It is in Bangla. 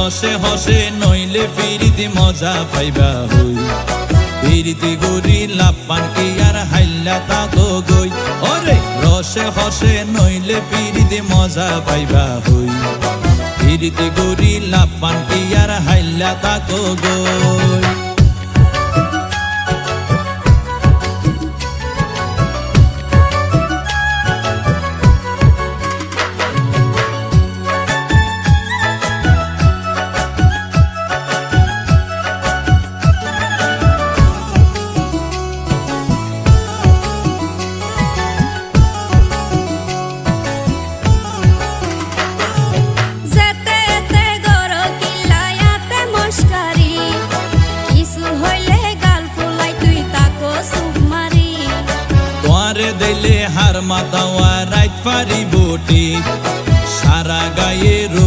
রসে হসে নইলে ফিরিতে মজা পাইবা হই ফিরিতে গরি লাপান কি আর হাইল্লা তাকো গই ওরে রসে হসে নইলে ফিরিতে মজা পাইবা হই ফিরিতে গরি লাপান কি আর হাইল্লা তাকো গই দিলে হার মাতাওয়া রাইত পারি বটি সারা গায়ে রূপ